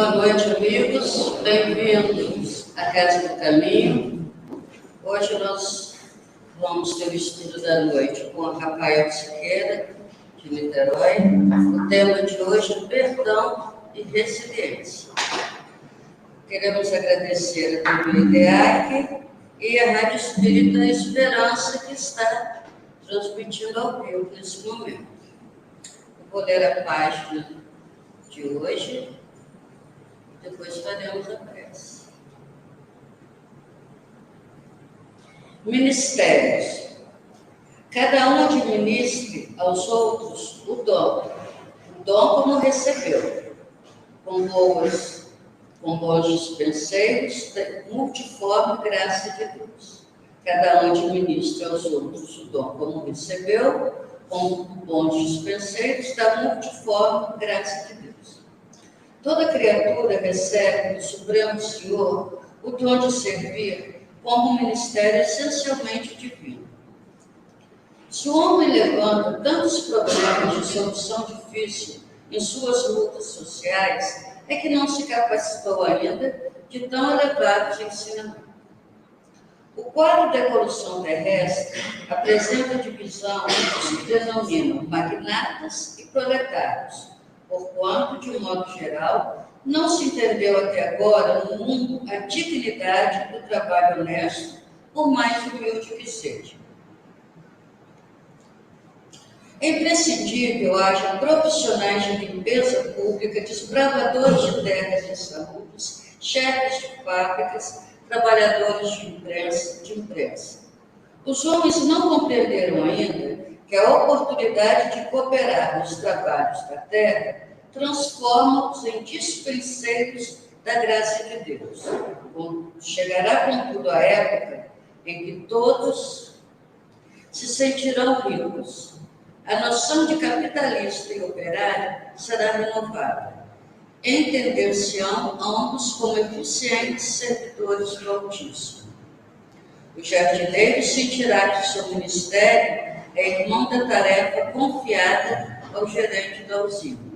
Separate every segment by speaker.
Speaker 1: Boa noite, amigos. Bem-vindos à Casa do Caminho. Hoje nós vamos ter o estudo da noite com a Rafael Siqueira, de Niterói. O tema de hoje é perdão e resiliência. Queremos agradecer a TV IDEAC e a Rádio Espírita Esperança, que está transmitindo ao vivo nesse momento. Eu vou ler a página de hoje. Depois faremos a prece. Ministérios. Cada um administre aos outros o dom como recebeu, com bons dispenseiros da multiforme graça de Deus. Cada um administra aos outros o dom como recebeu, com bons dispenseiros da multiforme graça de Deus. Toda criatura recebe do Supremo Senhor o dom de servir como um ministério essencialmente divino. Se o homem levanta tantos problemas de solução difícil em suas lutas sociais, é que não se capacitou ainda de tão elevados ensinamentos. O quadro da evolução terrestre apresenta a divisão entre os que denominam magnatas e proletários, porquanto, de um modo geral, não se entendeu até agora no mundo a dignidade do trabalho honesto, por mais humilde que seja. É imprescindível haja profissionais de limpeza pública, desbravadores de terras e saúdes, chefes de fábricas, trabalhadores de imprensa. Os homens não compreenderam ainda que a oportunidade de cooperar nos trabalhos da terra transforma-os em dispenseiros da graça de Deus. Chegará, contudo, a época em que todos se sentirão ricos. A noção de capitalista e operário será renovada. Entender-se-ão ambos como eficientes servidores do Altíssimo. O jardineiro sentirá que seu ministério é irmão da tarefa confiada ao gerente da usina.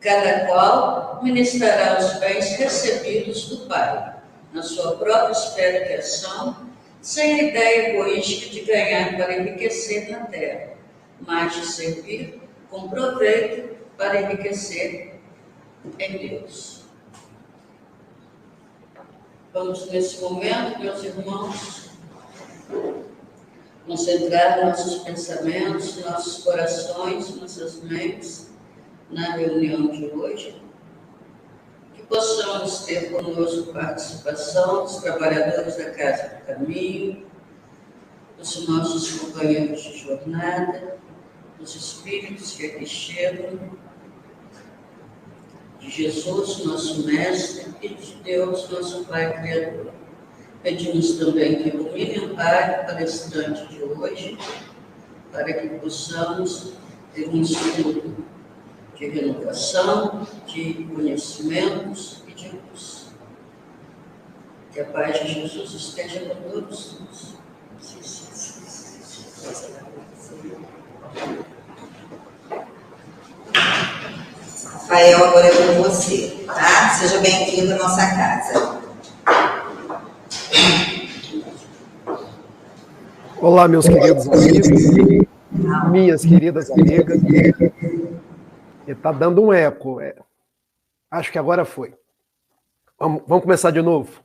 Speaker 1: Cada qual ministrará os bens recebidos do Pai, na sua própria esfera de ação, sem a ideia egoística de ganhar para enriquecer na terra, mas de servir com proveito para enriquecer em Deus. Vamos, nesse momento, meus irmãos, concentrar nossos pensamentos, nossos corações, nossas mentes na reunião de hoje, que possamos ter conosco participação dos trabalhadores da Casa do Caminho, dos nossos companheiros de jornada, dos espíritos que aqui chegam, de Jesus, nosso Mestre, e de Deus, nosso Pai Criador. Pedimos também que ilumine o Pai palestrante de hoje, para que possamos ter um estudo de renovação, de conhecimentos e de luz. Que a paz de Jesus esteja com todos nós.
Speaker 2: Rafael, agora é com você, tá? Seja bem-vindo à nossa casa.
Speaker 3: Olá, meus queridos amigos, minhas queridas amigas. Está dando um eco. Acho que agora foi. Vamos começar de novo.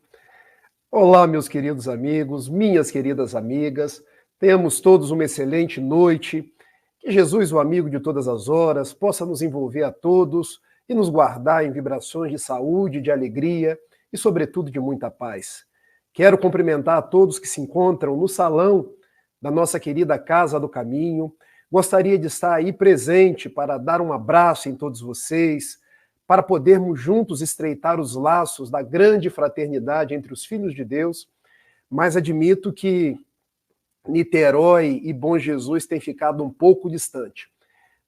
Speaker 3: Olá, meus queridos amigos, minhas queridas amigas. Tenhamos todos uma excelente noite. Que Jesus, o amigo de todas as horas, possa nos envolver a todos e nos guardar em vibrações de saúde, de alegria e, sobretudo, de muita paz. Quero cumprimentar a todos que se encontram no salão da nossa querida Casa do Caminho. Gostaria de estar aí presente para dar um abraço em todos vocês, para podermos juntos estreitar os laços da grande fraternidade entre os filhos de Deus, mas admito que Niterói e Bom Jesus têm ficado um pouco distante.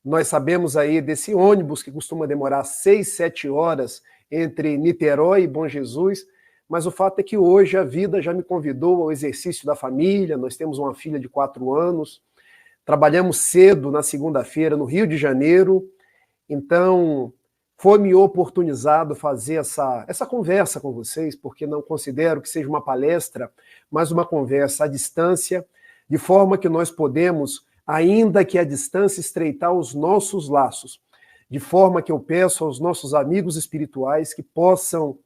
Speaker 3: Nós sabemos aí desse ônibus que costuma demorar 6, 7 horas entre Niterói e Bom Jesus, mas o fato é que hoje a vida já me convidou ao exercício da família. Nós temos uma filha de 4 anos, trabalhamos cedo na segunda-feira no Rio de Janeiro, então foi-me oportunizado fazer essa conversa com vocês, porque não considero que seja uma palestra, mas uma conversa à distância, de forma que nós podemos, ainda que à distância, estreitar os nossos laços, de forma que eu peço aos nossos amigos espirituais que possam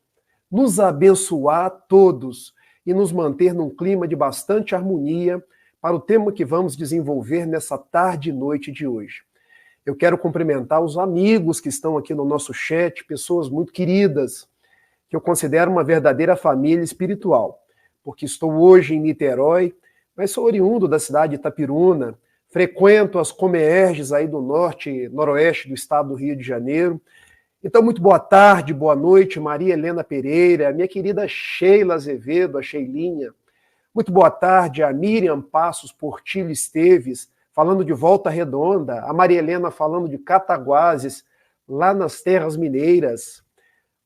Speaker 3: nos abençoar todos e nos manter num clima de bastante harmonia para o tema que vamos desenvolver nessa tarde e noite de hoje. Eu quero cumprimentar os amigos que estão aqui no nosso chat, pessoas muito queridas, que eu considero uma verdadeira família espiritual, porque estou hoje em Niterói, mas sou oriundo da cidade de Itapiruna, frequento as Comerges aí do norte e noroeste do estado do Rio de Janeiro. Então, muito boa tarde, boa noite, Maria Helena Pereira, minha querida Sheila Azevedo, a Sheilinha. Muito boa tarde a Miriam Passos Portilho Esteves, falando de Volta Redonda, a Maria Helena falando de Cataguases, lá nas terras mineiras.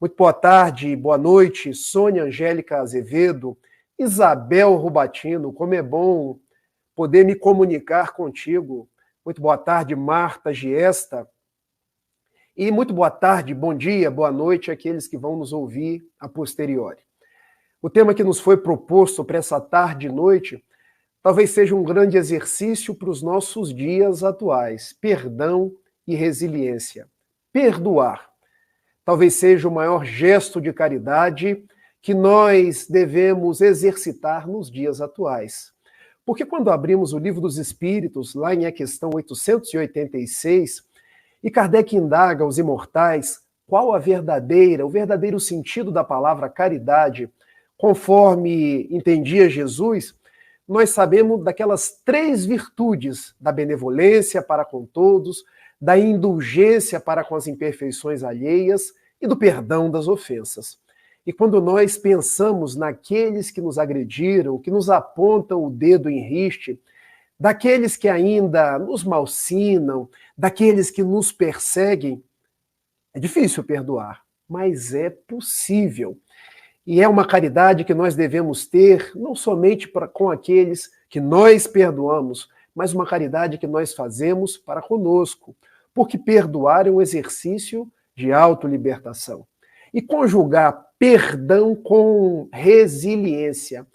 Speaker 3: Muito boa tarde, boa noite, Sônia Angélica Azevedo, Isabel Rubatino, como é bom poder me comunicar contigo. Muito boa tarde, Marta Giesta. E muito boa tarde, bom dia, boa noite àqueles que vão nos ouvir a posteriori. O tema que nos foi proposto para essa tarde e noite talvez seja um grande exercício para os nossos dias atuais. Perdão e resiliência. Perdoar. Talvez seja o maior gesto de caridade que nós devemos exercitar nos dias atuais. Porque quando abrimos o Livro dos Espíritos, lá em a questão 886, e Kardec indaga aos imortais qual o verdadeiro sentido da palavra caridade, conforme entendia Jesus, nós sabemos daquelas 3 virtudes, da benevolência para com todos, da indulgência para com as imperfeições alheias e do perdão das ofensas. E quando nós pensamos naqueles que nos agrediram, que nos apontam o dedo em riste, daqueles que ainda nos malsinam, daqueles que nos perseguem, é difícil perdoar, mas é possível. E é uma caridade que nós devemos ter, não somente com aqueles que nós perdoamos, mas uma caridade que nós fazemos para conosco, porque perdoar é um exercício de autolibertação. E conjugar perdão com resiliência.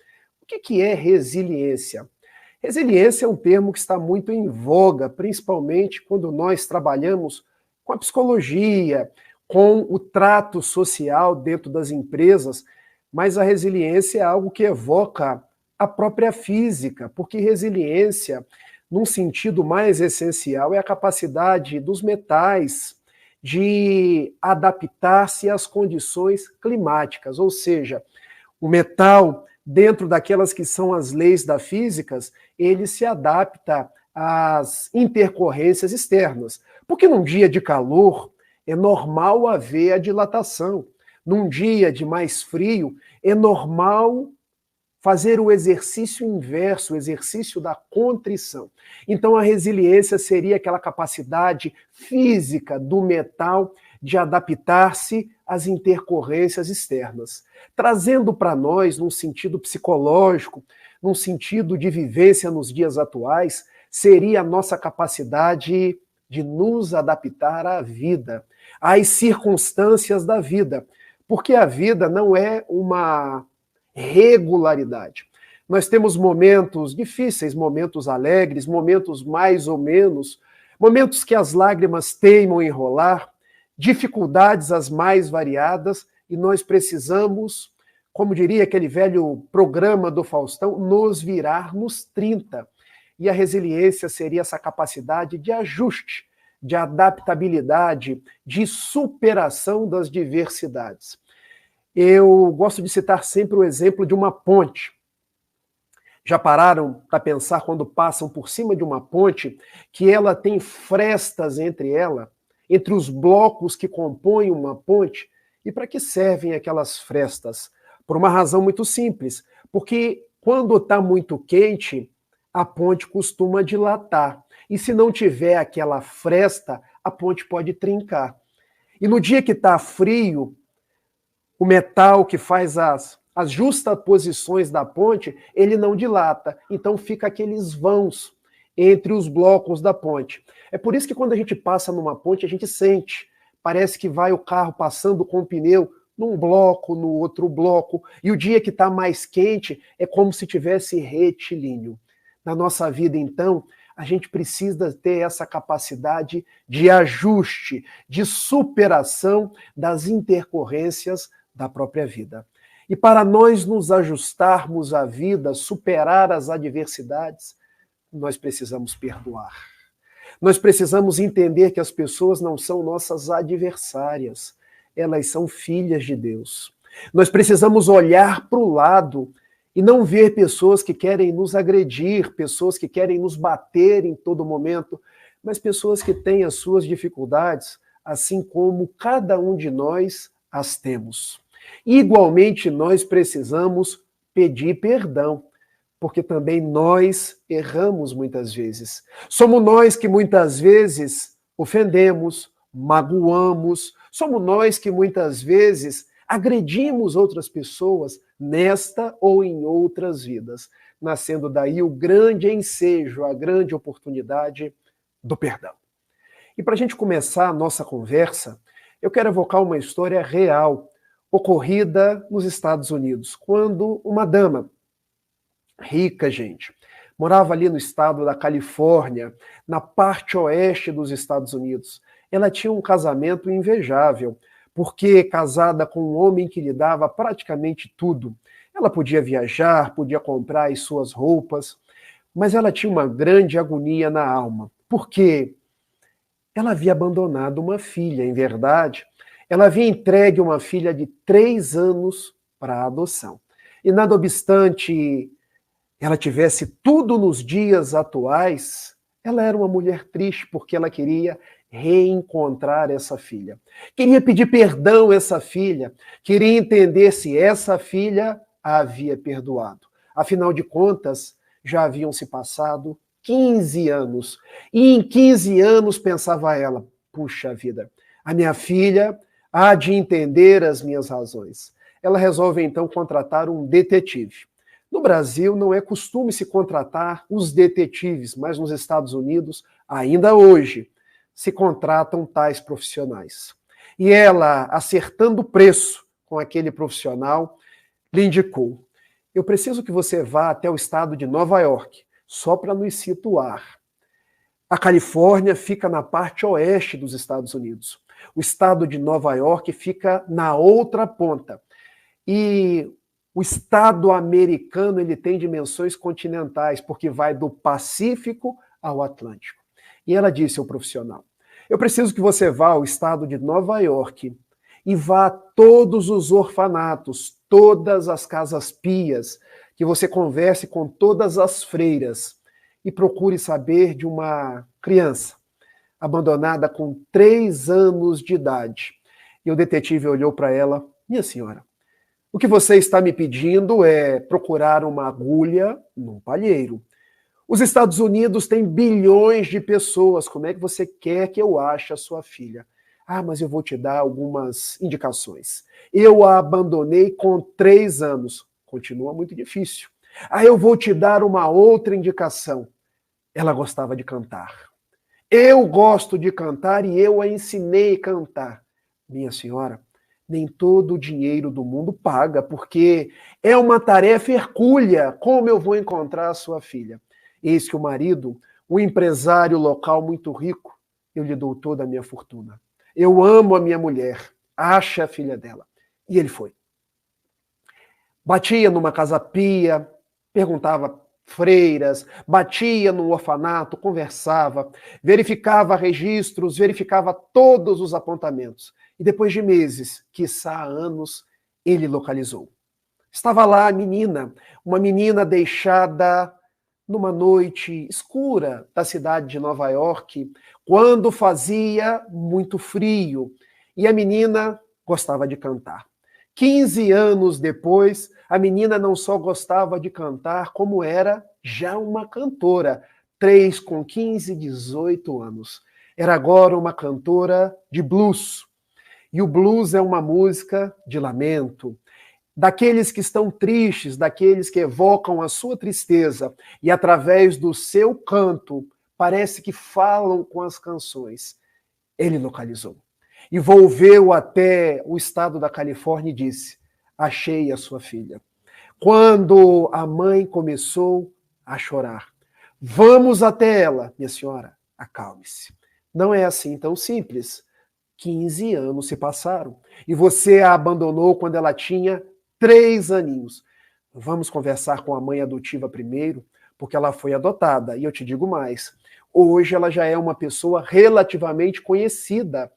Speaker 3: O que é resiliência? Resiliência é um termo que está muito em voga, principalmente quando nós trabalhamos com a psicologia, com o trato social dentro das empresas, mas a resiliência é algo que evoca a própria física, porque resiliência, num sentido mais essencial, é a capacidade dos metais de adaptar-se às condições climáticas, ou seja, o metal, dentro daquelas que são as leis da física, ele se adapta às intercorrências externas, porque num dia de calor é normal haver a dilatação. Num dia de mais frio, é normal fazer o exercício inverso, o exercício da contrição. Então, a resiliência seria aquela capacidade física do metal de adaptar-se às intercorrências externas, trazendo para nós, num sentido psicológico, num sentido de vivência nos dias atuais, seria a nossa capacidade de nos adaptar à vida, às circunstâncias da vida. Porque a vida não é uma regularidade. Nós temos momentos difíceis, momentos alegres, momentos mais ou menos, momentos que as lágrimas teimam em rolar, dificuldades as mais variadas, e nós precisamos, como diria aquele velho programa do Faustão, nos virar nos 30. E a resiliência seria essa capacidade de ajuste, de adaptabilidade, de superação das diversidades. Eu gosto de citar sempre o exemplo de uma ponte. Já pararam para pensar quando passam por cima de uma ponte que ela tem frestas entre os blocos que compõem uma ponte? E para que servem aquelas frestas? Por uma razão muito simples, porque quando está muito quente, a ponte costuma dilatar. E se não tiver aquela fresta, a ponte pode trincar. E no dia que está frio, o metal que faz as justaposições da ponte, ele não dilata. Então fica aqueles vãos entre os blocos da ponte. É por isso que quando a gente passa numa ponte, a gente sente. parece que vai o carro passando com o pneu num bloco, no outro bloco, e o dia que está mais quente é como se tivesse retilíneo. Na nossa vida, então, a gente precisa ter essa capacidade de ajuste, de superação das intercorrências da própria vida. E para nós nos ajustarmos à vida, superar as adversidades, nós precisamos perdoar. Nós precisamos entender que as pessoas não são nossas adversárias, elas são filhas de Deus. Nós precisamos olhar para o lado e não ver pessoas que querem nos agredir, pessoas que querem nos bater em todo momento, mas pessoas que têm as suas dificuldades, assim como cada um de nós as temos. Igualmente, nós precisamos pedir perdão, porque também nós erramos muitas vezes. Somos nós que muitas vezes ofendemos, magoamos, somos nós que muitas vezes agredimos outras pessoas nesta ou em outras vidas, nascendo daí o grande ensejo, a grande oportunidade do perdão. E para a gente começar a nossa conversa, eu quero evocar uma história real, ocorrida nos Estados Unidos, quando uma dama rica, gente, morava ali no estado da Califórnia, na parte oeste dos Estados Unidos. Ela tinha um casamento invejável, porque casada com um homem que lhe dava praticamente tudo. Ela podia viajar, podia comprar as suas roupas, mas ela tinha uma grande agonia na alma, porque ela havia abandonado uma filha, em verdade. Ela havia entregue uma filha de 3 anos para a adoção. E nada obstante ela tivesse tudo nos dias atuais, ela era uma mulher triste porque ela queria reencontrar essa filha. Queria pedir perdão a essa filha, queria entender se essa filha a havia perdoado. Afinal de contas, já haviam se passado 15 anos. E em 15 anos pensava ela, puxa vida, a minha filha há de entender as minhas razões. Ela resolve então contratar um detetive. No Brasil não é costume se contratar os detetives, mas nos Estados Unidos, ainda hoje, se contratam tais profissionais. E ela, acertando o preço com aquele profissional, lhe indicou: eu preciso que você vá até o estado de Nova York, só para nos situar. A Califórnia fica na parte oeste dos Estados Unidos. O estado de Nova York fica na outra ponta. E o estado americano ele tem dimensões continentais, porque vai do Pacífico ao Atlântico. E ela disse ao profissional: eu preciso que você vá ao estado de Nova York e vá a todos os orfanatos, todas as casas pias, que você converse com todas as freiras e procure saber de uma criança abandonada com 3 anos de idade. E o detetive olhou para ela: minha senhora, o que você está me pedindo é procurar uma agulha num palheiro. Os Estados Unidos têm bilhões de pessoas. Como é que você quer que eu ache a sua filha? Ah, mas eu vou te dar algumas indicações. Eu a abandonei com 3 anos. Continua muito difícil. Ah, eu vou te dar uma outra indicação. Ela gostava de cantar. Eu gosto de cantar e eu a ensinei a cantar. Minha senhora, nem todo o dinheiro do mundo paga, porque é uma tarefa hercúlea. Como eu vou encontrar a sua filha? Eis que o marido, um empresário local muito rico, eu lhe dou toda a minha fortuna. Eu amo a minha mulher, acha a filha dela. E ele foi. Batia numa casa pia, perguntava freiras, batia num orfanato, conversava, verificava registros, verificava todos os apontamentos. E depois de meses, quiçá anos, ele localizou. Estava lá a menina, uma menina deixada numa noite escura da cidade de Nova York, quando fazia muito frio, e a menina gostava de cantar. 15 anos depois, a menina não só gostava de cantar, como era já uma cantora. 3 com 15, 18 anos. Era agora uma cantora de blues. E o blues é uma música de lamento, daqueles que estão tristes, daqueles que evocam a sua tristeza, e através do seu canto, parece que falam com as canções. Ele localizou. e volveu até o estado da Califórnia e disse: achei a sua filha. Quando a mãe começou a chorar: vamos até ela. Minha senhora, acalme-se. Não é assim tão simples. 15 anos se passaram e você a abandonou quando ela tinha 3 aninhos. Vamos conversar com a mãe adotiva primeiro, porque ela foi adotada. E eu te digo mais, hoje ela já é uma pessoa relativamente conhecida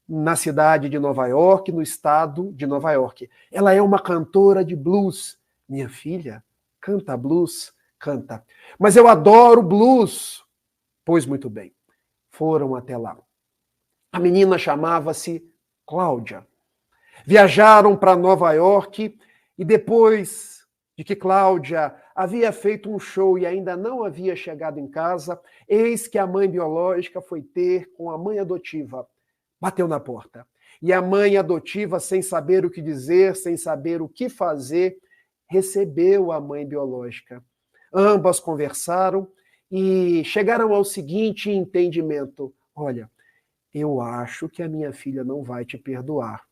Speaker 3: na cidade de Nova York, no estado de Nova York. Ela é uma cantora de blues. Minha filha, canta blues? Canta. Mas eu adoro blues. Pois muito bem, foram até lá. A menina chamava-se Cláudia. Viajaram para Nova York e depois de que Cláudia havia feito um show e ainda não havia chegado em casa, eis que a mãe biológica foi ter com a mãe adotiva. Bateu na porta. E a mãe adotiva, sem saber o que dizer, sem saber o que fazer, recebeu a mãe biológica. Ambas conversaram e chegaram ao seguinte entendimento: olha, eu acho que a minha filha não vai te perdoar.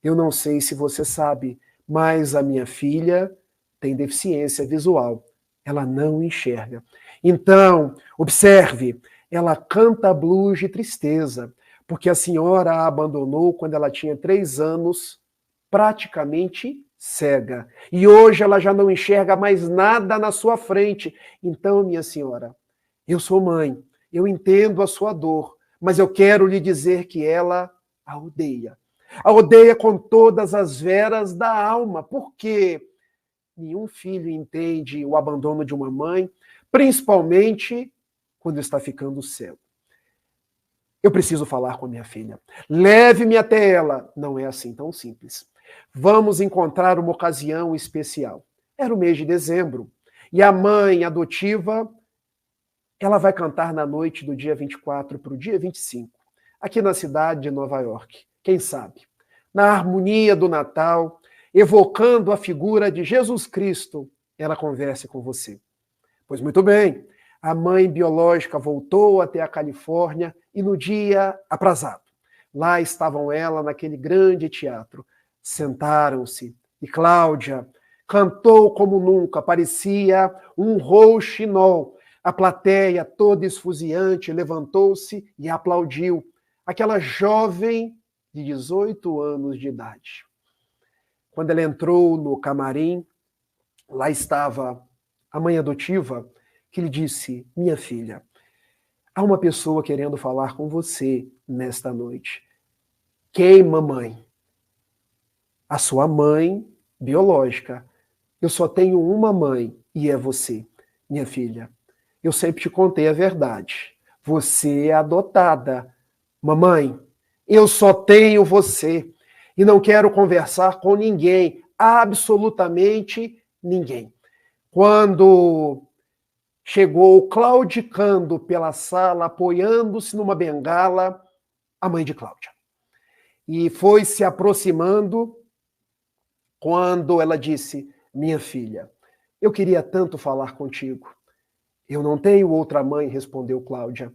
Speaker 3: Eu não sei se você sabe, mas a minha filha tem deficiência visual. Ela não enxerga. Então, observe, ela canta blues de tristeza, porque a senhora a abandonou quando ela tinha 3 anos, praticamente cega. E hoje ela já não enxerga mais nada na sua frente. Então, minha senhora, eu sou mãe, eu entendo a sua dor, mas eu quero lhe dizer que ela a odeia. A odeia com todas as veras da alma, porque nenhum filho entende o abandono de uma mãe, principalmente quando está ficando cego. Eu preciso falar com a minha filha. Leve-me até ela. Não é assim tão simples. Vamos encontrar uma ocasião especial. Era o mês de dezembro. E a mãe adotiva, ela vai cantar na noite do dia 24 para o dia 25, aqui na cidade de Nova York. Quem sabe? Na harmonia do Natal, evocando a figura de Jesus Cristo, ela converse com você. Pois muito bem, a mãe biológica voltou até a Califórnia e no dia aprazado, lá estavam ela naquele grande teatro. Sentaram-se e Cláudia cantou como nunca, parecia um rouxinol. A plateia, toda esfuziante, levantou-se e aplaudiu. Aquela jovem de 18 anos de idade. Quando ela entrou no camarim, lá estava a mãe adotiva, que lhe disse: minha filha, há uma pessoa querendo falar com você nesta noite. Quem, mamãe? A sua mãe biológica. Eu só tenho uma mãe e é você, minha filha. Eu sempre te contei a verdade. Você é adotada. Mamãe, eu só tenho você e não quero conversar com ninguém, absolutamente ninguém. Quando chegou claudicando pela sala, apoiando-se numa bengala, a mãe de Cláudia. E foi se aproximando quando ela disse: minha filha, eu queria tanto falar contigo. Eu não tenho outra mãe, respondeu Cláudia.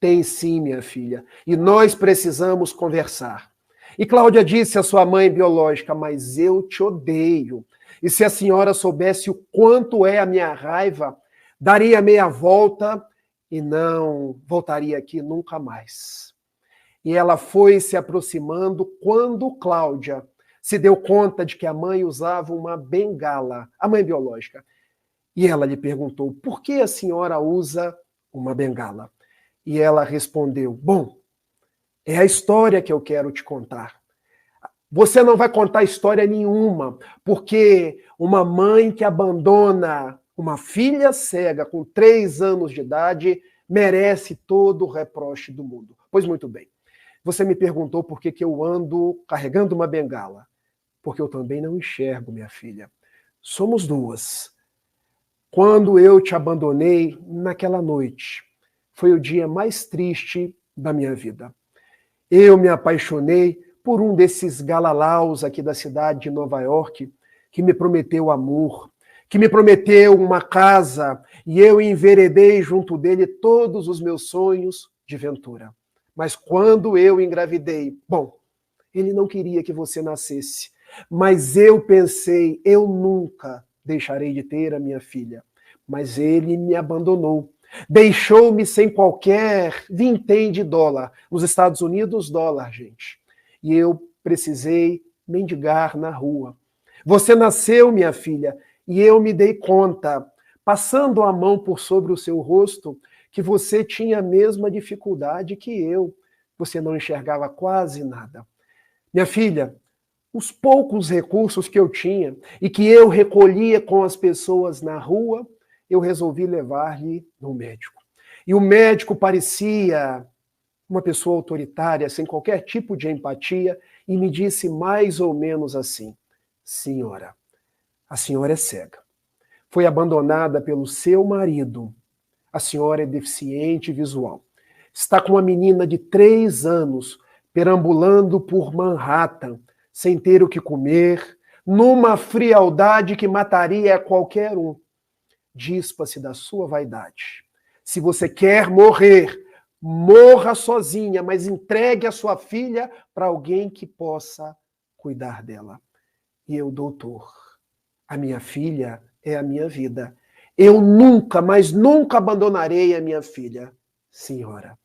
Speaker 3: Tem sim, minha filha, e nós precisamos conversar. E Cláudia disse à sua mãe biológica: mas eu te odeio. E se a senhora soubesse o quanto é a minha raiva, daria meia volta e não voltaria aqui nunca mais. E ela foi se aproximando quando Cláudia se deu conta de que a mãe usava uma bengala, a mãe biológica. E ela lhe perguntou: por que a senhora usa uma bengala? E ela respondeu: bom, é a história que eu quero te contar. Você não vai contar história nenhuma, porque uma mãe que abandona uma filha cega com 3 anos de idade merece todo o reproche do mundo. Pois muito bem. Você me perguntou por que eu ando carregando uma bengala. Porque eu também não enxergo, minha filha. Somos duas. Quando eu te abandonei naquela noite, foi o dia mais triste da minha vida. Eu me apaixonei por um desses galalaus aqui da cidade de Nova York, que me prometeu amor, que me prometeu uma casa, e eu enveredei junto dele todos os meus sonhos de ventura. Mas quando eu engravidei, bom, ele não queria que você nascesse, mas eu pensei, eu nunca deixarei de ter a minha filha. Mas ele me abandonou. Deixou-me sem qualquer vintém de dólar. Nos Estados Unidos, dólar, gente. E eu precisei mendigar na rua. Você nasceu, minha filha, e eu me dei conta, passando a mão por sobre o seu rosto, que você tinha a mesma dificuldade que eu. Você não enxergava quase nada. Minha filha, os poucos recursos que eu tinha e que eu recolhia com as pessoas na rua, eu resolvi levar-lhe no médico. E o médico parecia uma pessoa autoritária, sem qualquer tipo de empatia, e me disse mais ou menos assim: senhora, a senhora é cega. Foi abandonada pelo seu marido. A senhora é deficiente visual. Está com uma menina de 3 anos, perambulando por Manhattan, sem ter o que comer, numa frialdade que mataria qualquer um. Dispa-se da sua vaidade. Se você quer morrer, morra sozinha, mas entregue a sua filha para alguém que possa cuidar dela. E eu, doutor, a minha filha é a minha vida. Eu nunca, mas nunca abandonarei a minha filha. Senhora,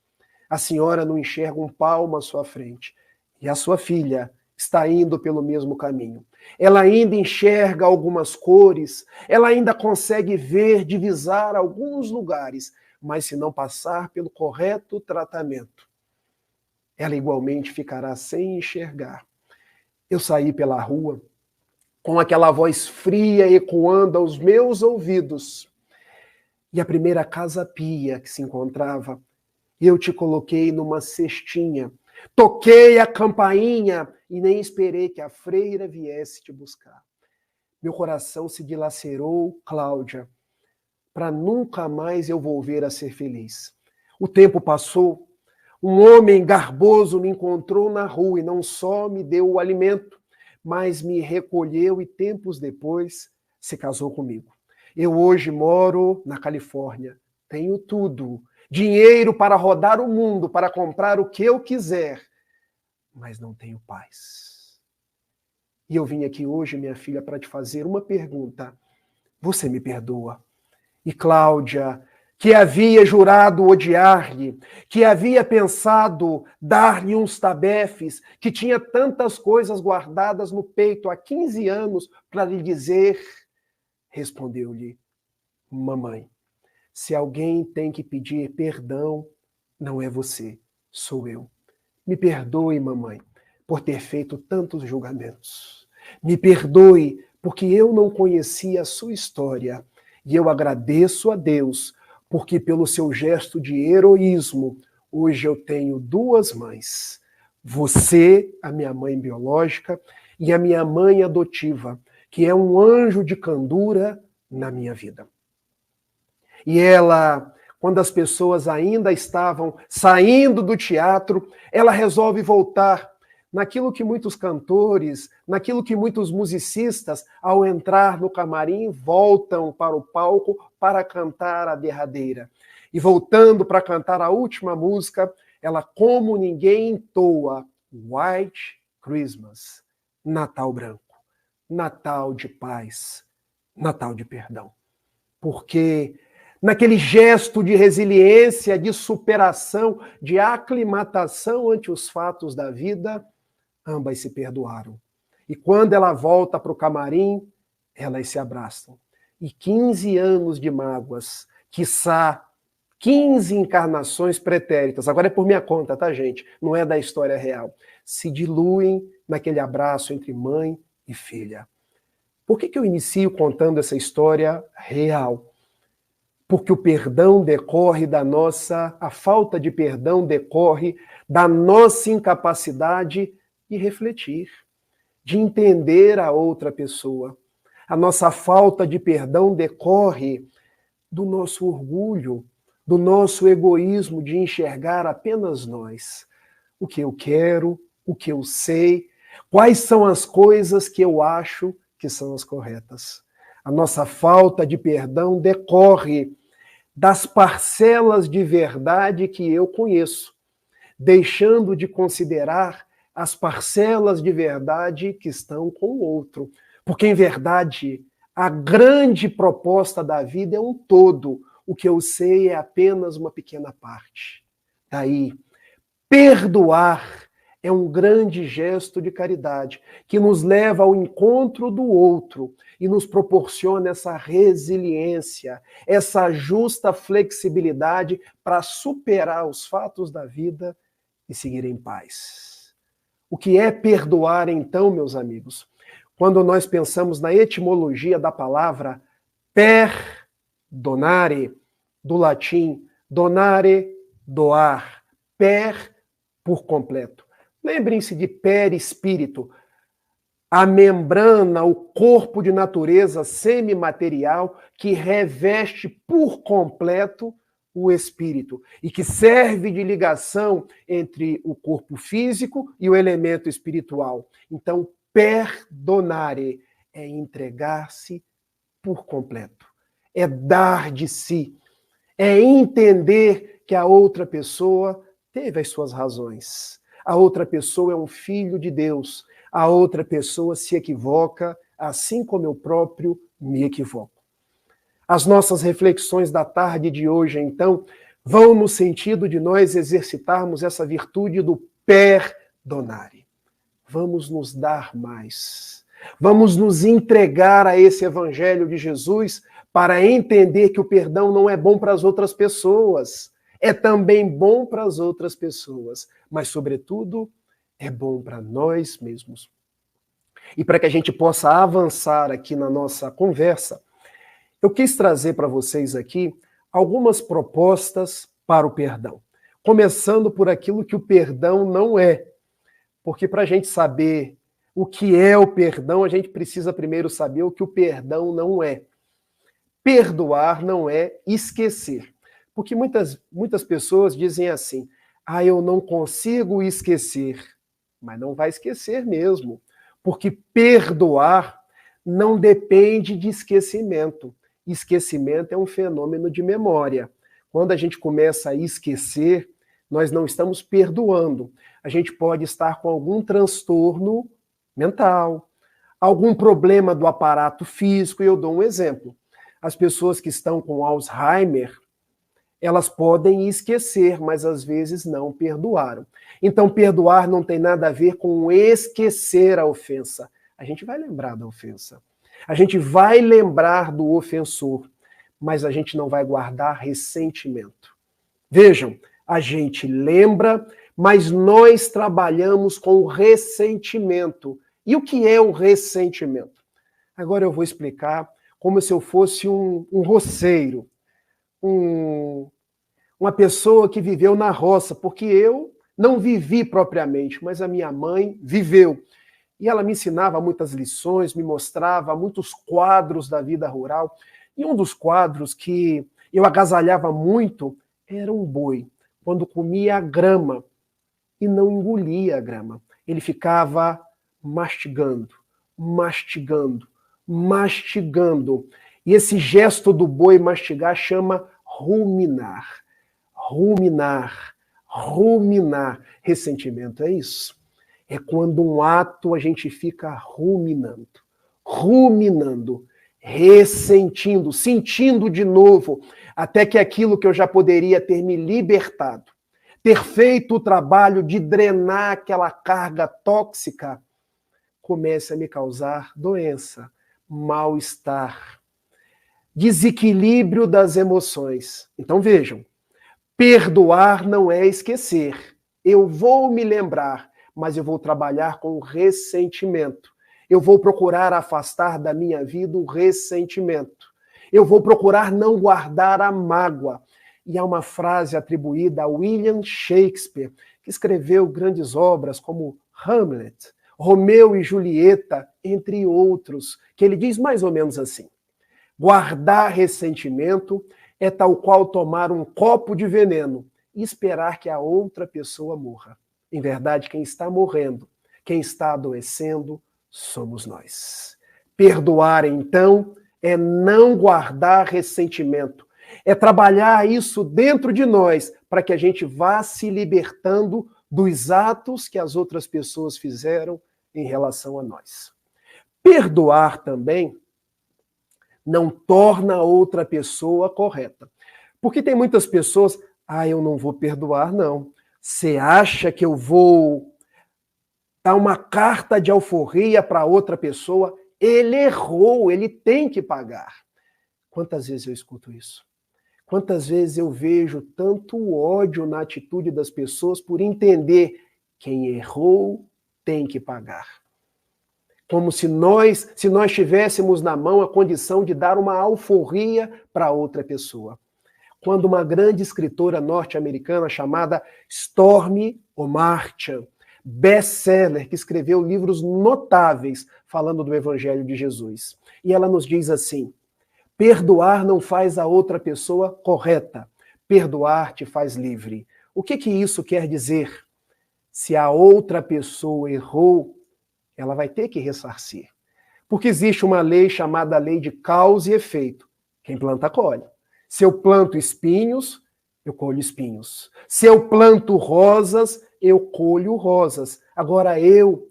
Speaker 3: a senhora não enxerga um palmo à sua frente. E a sua filha está indo pelo mesmo caminho. Ela ainda enxerga algumas cores, ela ainda consegue ver, divisar alguns lugares, mas se não passar pelo correto tratamento, ela igualmente ficará sem enxergar. Eu saí pela rua com aquela voz fria ecoando aos meus ouvidos. E a primeira casa-pia que se encontrava, eu te coloquei numa cestinha. Toquei a campainha e nem esperei que a freira viesse te buscar. Meu coração se dilacerou, Cláudia, para nunca mais eu volver a ser feliz. O tempo passou, um homem garboso me encontrou na rua e não só me deu o alimento, mas me recolheu e tempos depois se casou comigo. Eu hoje moro na Califórnia, tenho tudo, dinheiro para rodar o mundo, para comprar o que eu quiser, mas não tenho paz. E eu vim aqui hoje, minha filha, para te fazer uma pergunta. Você me perdoa? E Cláudia, que havia jurado odiar-lhe, que havia pensado dar-lhe uns tabefes, que tinha tantas coisas guardadas no peito há 15 anos para lhe dizer, respondeu-lhe, mamãe, se alguém tem que pedir perdão, não é você, sou eu. Me perdoe, mamãe, por ter feito tantos julgamentos. Me perdoe porque eu não conhecia a sua história. E eu agradeço a Deus porque pelo seu gesto de heroísmo, hoje eu tenho 2 mães. Você, a minha mãe biológica, e a minha mãe adotiva, que é um anjo de candura na minha vida. E ela, quando as pessoas ainda estavam saindo do teatro, ela resolve voltar naquilo que muitos cantores, naquilo que muitos musicistas, ao entrar no camarim, voltam para o palco para cantar a derradeira. E voltando para cantar a última música, ela, como ninguém, entoa White Christmas, Natal branco, Natal de paz, Natal de perdão. Porque naquele gesto de resiliência, de superação, de aclimatação ante os fatos da vida, ambas se perdoaram. E quando ela volta para o camarim, elas se abraçam. E 15 anos de mágoas, quiçá 15 encarnações pretéritas, agora é por minha conta, tá, gente? Não é da história real. Se diluem naquele abraço entre mãe e filha. Por que eu inicio contando essa história real? Porque o perdão decorre da a falta de perdão decorre da nossa incapacidade de refletir, de entender a outra pessoa. A nossa falta de perdão decorre do nosso orgulho, do nosso egoísmo de enxergar apenas nós. O que eu quero, o que eu sei, quais são as coisas que eu acho que são as corretas. A nossa falta de perdão decorre das parcelas de verdade que eu conheço. deixando de considerar as parcelas de verdade que estão com o outro. Porque, em verdade, a grande proposta da vida é um todo. O que eu sei é apenas uma pequena parte. Daí, perdoar é um grande gesto de caridade que nos leva ao encontro do outro e nos proporciona essa resiliência, essa justa flexibilidade para superar os fatos da vida e seguir em paz. O que é perdoar, então, meus amigos? Quando nós pensamos na etimologia da palavra perdonare, do latim donare, doar, per, por completo. Lembrem-se de perispírito, a membrana, o corpo de natureza semimaterial que reveste por completo o espírito e que serve de ligação entre o corpo físico e o elemento espiritual. Então, perdonare é entregar-se por completo, é dar de si, é entender que a outra pessoa teve as suas razões. A outra pessoa é um filho de Deus. A outra pessoa se equivoca, assim como eu próprio me equivoco. As nossas reflexões da tarde de hoje, então, vão no sentido de nós exercitarmos essa virtude do perdonare. Vamos nos dar mais. Vamos nos entregar a esse evangelho de Jesus para entender que o perdão não é bom para as outras pessoas. É também bom para as outras pessoas, mas, sobretudo, é bom para nós mesmos. E para que a gente possa avançar aqui na nossa conversa, eu quis trazer para vocês aqui algumas propostas para o perdão. Começando por aquilo que o perdão não é. Porque para a gente saber o que é o perdão, a gente precisa primeiro saber o que o perdão não é. Perdoar não é esquecer. Porque muitas pessoas dizem assim, eu não consigo esquecer. Mas não vai esquecer mesmo. Porque perdoar não depende de esquecimento. Esquecimento é um fenômeno de memória. Quando a gente começa a esquecer, nós não estamos perdoando. A gente pode estar com algum transtorno mental, algum problema do aparato físico, e eu dou um exemplo. As pessoas que estão com Alzheimer, elas podem esquecer, mas às vezes não perdoaram. Então, perdoar não tem nada a ver com esquecer a ofensa. A gente vai lembrar da ofensa. A gente vai lembrar do ofensor, mas a gente não vai guardar ressentimento. Vejam, a gente lembra, mas nós trabalhamos com o ressentimento. E o que é o ressentimento? Agora eu vou explicar como se eu fosse um roceiro, uma pessoa que viveu na roça, porque eu não vivi propriamente, mas a minha mãe viveu. E ela me ensinava muitas lições, me mostrava muitos quadros da vida rural. E um dos quadros que eu agasalhava muito era um boi, quando comia a grama e não engolia a grama. Ele ficava mastigando, mastigando, mastigando. E esse gesto do boi mastigar chama ruminar. Ruminar, ruminar. Ressentimento é isso. É quando um ato a gente fica ruminando, ruminando, ressentindo, sentindo de novo, até que aquilo que eu já poderia ter me libertado, ter feito o trabalho de drenar aquela carga tóxica, comece a me causar doença, mal-estar, desequilíbrio das emoções. Então vejam, perdoar não é esquecer. Eu vou me lembrar, mas eu vou trabalhar com o ressentimento. Eu vou procurar afastar da minha vida o ressentimento. Eu vou procurar não guardar a mágoa. E há uma frase atribuída a William Shakespeare, que escreveu grandes obras como Hamlet, Romeu e Julieta, entre outros, que ele diz mais ou menos assim: guardar ressentimento é tal qual tomar um copo de veneno e esperar que a outra pessoa morra. Em verdade, quem está morrendo, quem está adoecendo, somos nós. Perdoar, então, é não guardar ressentimento. É trabalhar isso dentro de nós para que a gente vá se libertando dos atos que as outras pessoas fizeram em relação a nós. Perdoar também não torna a outra pessoa correta. Porque tem muitas pessoas, eu não vou perdoar, não. Você acha que eu vou dar uma carta de alforria para outra pessoa? Ele errou, ele tem que pagar. Quantas vezes eu escuto isso? Quantas vezes eu vejo tanto ódio na atitude das pessoas por entender quem errou tem que pagar. Como se nós tivéssemos na mão a condição de dar uma alforria para outra pessoa. Quando uma grande escritora norte-americana chamada Stormy Omartian, best-seller, que escreveu livros notáveis falando do Evangelho de Jesus. E ela nos diz assim: perdoar não faz a outra pessoa correta, perdoar te faz livre. O que isso quer dizer? Se a outra pessoa errou, ela vai ter que ressarcir. Porque existe uma lei chamada lei de causa e efeito. Quem planta, colhe. Se eu planto espinhos, eu colho espinhos. Se eu planto rosas, eu colho rosas. Agora eu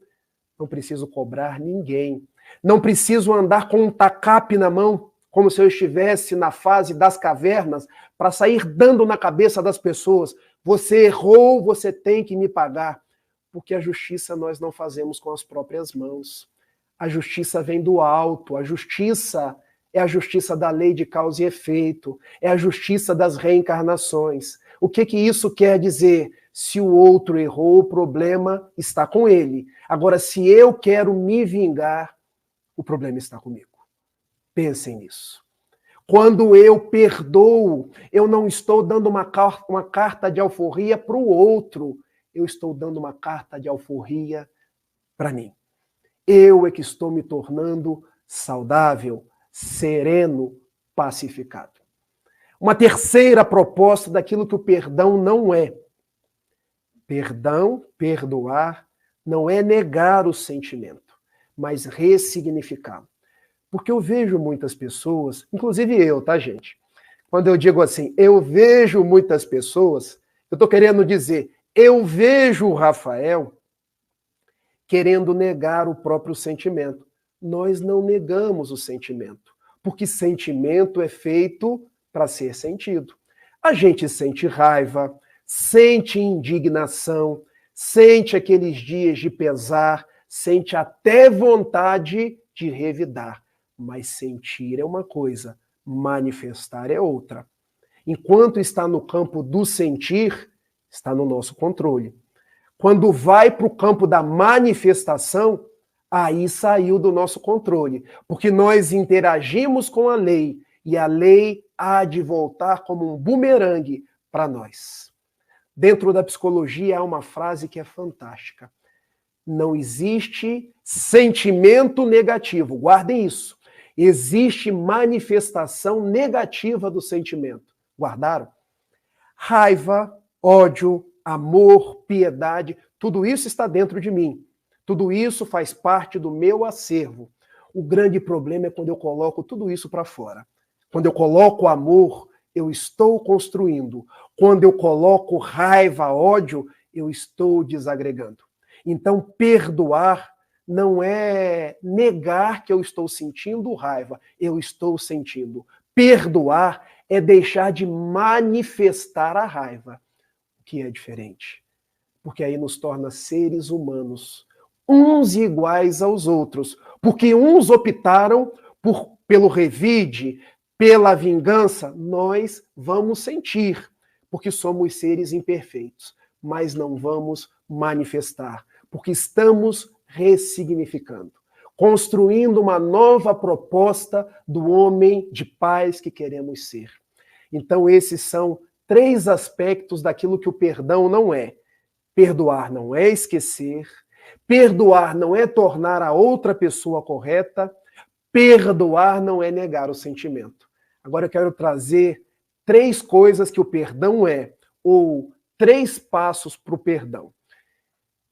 Speaker 3: não preciso cobrar ninguém. Não preciso andar com um tacape na mão, como se eu estivesse na fase das cavernas, para sair dando na cabeça das pessoas. Você errou, você tem que me pagar. Porque a justiça nós não fazemos com as próprias mãos. A justiça vem do alto, a justiça é a justiça da lei de causa e efeito, é a justiça das reencarnações. O que isso quer dizer? Se o outro errou, o problema está com ele. Agora, se eu quero me vingar, o problema está comigo. Pensem nisso. Quando eu perdoo, eu não estou dando uma carta de alforria para o outro, eu estou dando uma carta de alforria para mim. Eu é que estou me tornando saudável, sereno, pacificado. Uma terceira proposta daquilo que o perdão não é. Perdão, perdoar, não é negar o sentimento, mas ressignificá-lo. Porque eu vejo muitas pessoas, inclusive eu, tá, gente? Quando eu digo assim, eu vejo muitas pessoas, eu estou querendo dizer, eu vejo o Rafael querendo negar o próprio sentimento. Nós não negamos o sentimento, porque sentimento é feito para ser sentido. A gente sente raiva, sente indignação, sente aqueles dias de pesar, sente até vontade de revidar. Mas sentir é uma coisa, manifestar é outra. Enquanto está no campo do sentir, está no nosso controle. Quando vai para o campo da manifestação, aí saiu do nosso controle. Porque nós interagimos com a lei, e a lei há de voltar como um bumerangue para nós. Dentro da psicologia há uma frase que é fantástica. Não existe sentimento negativo, guardem isso. Existe manifestação negativa do sentimento. Guardaram? Raiva, ódio, amor, piedade, tudo isso está dentro de mim. Tudo isso faz parte do meu acervo. O grande problema é quando eu coloco tudo isso para fora. Quando eu coloco amor, eu estou construindo. Quando eu coloco raiva, ódio, eu estou desagregando. Então, perdoar não é negar que eu estou sentindo raiva, eu estou sentindo. Perdoar é deixar de manifestar a raiva, o que é diferente. Porque aí nos torna seres humanos, uns iguais aos outros. Porque uns optaram pelo revide, pela vingança, nós vamos sentir, porque somos seres imperfeitos, mas não vamos manifestar, porque estamos ressignificando, construindo uma nova proposta do homem de paz que queremos ser. Então, esses são 3 aspectos daquilo que o perdão não é. Perdoar não é esquecer, perdoar não é tornar a outra pessoa correta, perdoar não é negar o sentimento. Agora eu quero trazer 3 coisas que o perdão é, ou 3 passos para o perdão.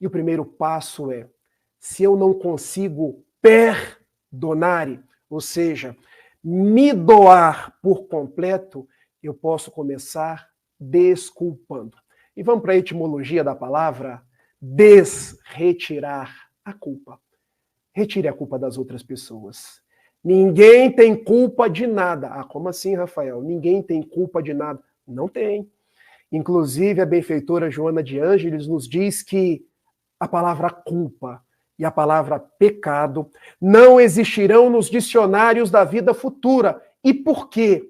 Speaker 3: E o primeiro passo é, se eu não consigo perdonar, ou seja, me doar por completo, eu posso começar desculpando. E vamos para a etimologia da palavra retirar a culpa. Retire a culpa das outras pessoas. Ninguém tem culpa de nada. Ah, como assim, Rafael? Ninguém tem culpa de nada. Não tem. Inclusive, a benfeitora Joana de Ângeles nos diz que a palavra culpa e a palavra pecado não existirão nos dicionários da vida futura. E por quê?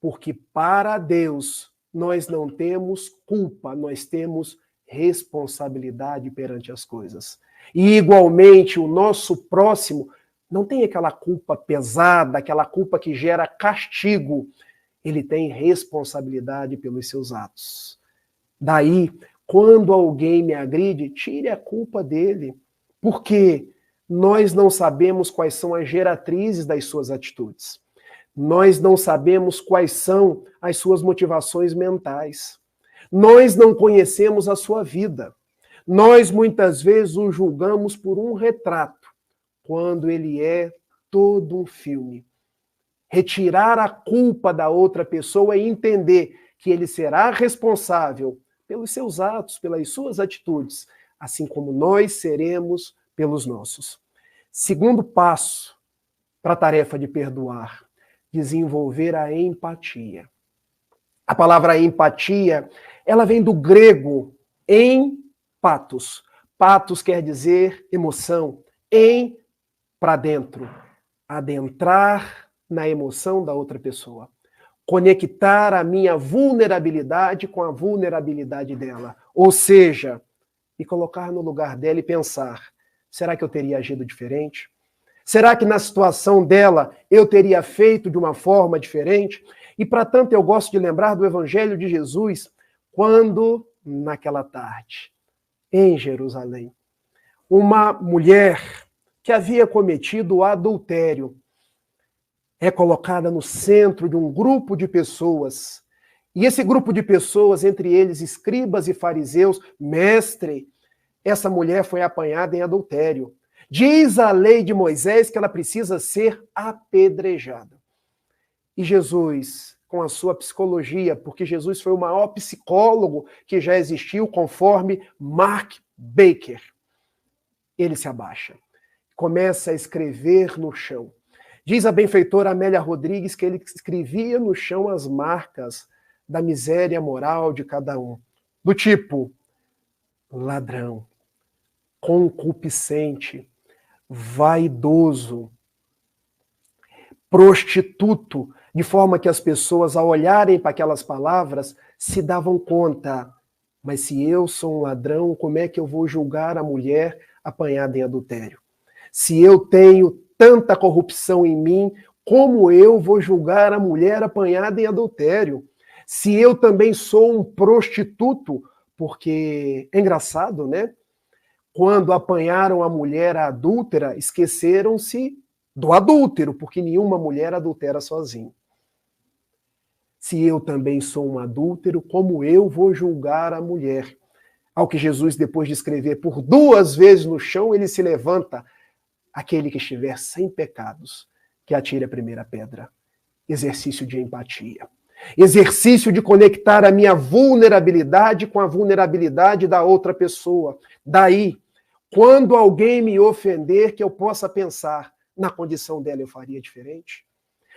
Speaker 3: Porque para Deus nós não temos culpa, nós temos responsabilidade perante as coisas. E igualmente o nosso próximo não tem aquela culpa pesada, aquela culpa que gera castigo. Ele tem responsabilidade pelos seus atos. Daí, quando alguém me agride, tire a culpa dele. Porque nós não sabemos quais são as geratrizes das suas atitudes. Nós não sabemos quais são as suas motivações mentais. Nós não conhecemos a sua vida. Nós, muitas vezes, o julgamos por um retrato, quando ele é todo um filme. Retirar a culpa da outra pessoa e entender que ele será responsável pelos seus atos, pelas suas atitudes, assim como nós seremos pelos nossos. Segundo passo para a tarefa de perdoar, desenvolver a empatia. A palavra empatia, ela vem do grego empatos. Patos quer dizer emoção. Para dentro. Adentrar na emoção da outra pessoa. Conectar a minha vulnerabilidade com a vulnerabilidade dela. Ou seja, me colocar no lugar dela e pensar, será que eu teria agido diferente? Será que na situação dela eu teria feito de uma forma diferente? E para tanto eu gosto de lembrar do Evangelho de Jesus, quando, naquela tarde, em Jerusalém, uma mulher que havia cometido adultério é colocada no centro de um grupo de pessoas. E esse grupo de pessoas, entre eles escribas e fariseus, mestre, essa mulher foi apanhada em adultério. Diz a lei de Moisés que ela precisa ser apedrejada. E Jesus, com a sua psicologia, porque Jesus foi o maior psicólogo que já existiu, conforme Mark Baker, ele se abaixa. Começa a escrever no chão. Diz a benfeitora Amélia Rodrigues que ele escrevia no chão as marcas da miséria moral de cada um. Do tipo, ladrão, concupiscente, vaidoso, prostituto, de forma que as pessoas, ao olharem para aquelas palavras, se davam conta. Mas se eu sou um ladrão, como é que eu vou julgar a mulher apanhada em adultério? Se eu tenho tanta corrupção em mim, como eu vou julgar a mulher apanhada em adultério? Se eu também sou um prostituto, porque é engraçado, né? Quando apanharam a mulher adúltera, esqueceram-se do adúltero, porque nenhuma mulher adultera sozinha. Se eu também sou um adúltero, como eu vou julgar a mulher? Ao que Jesus, depois de escrever por 2 vezes no chão, ele se levanta. Aquele que estiver sem pecados, que atire a primeira pedra. Exercício de empatia. Exercício de conectar a minha vulnerabilidade com a vulnerabilidade da outra pessoa. Daí, quando alguém me ofender, que eu possa pensar, na condição dela eu faria diferente?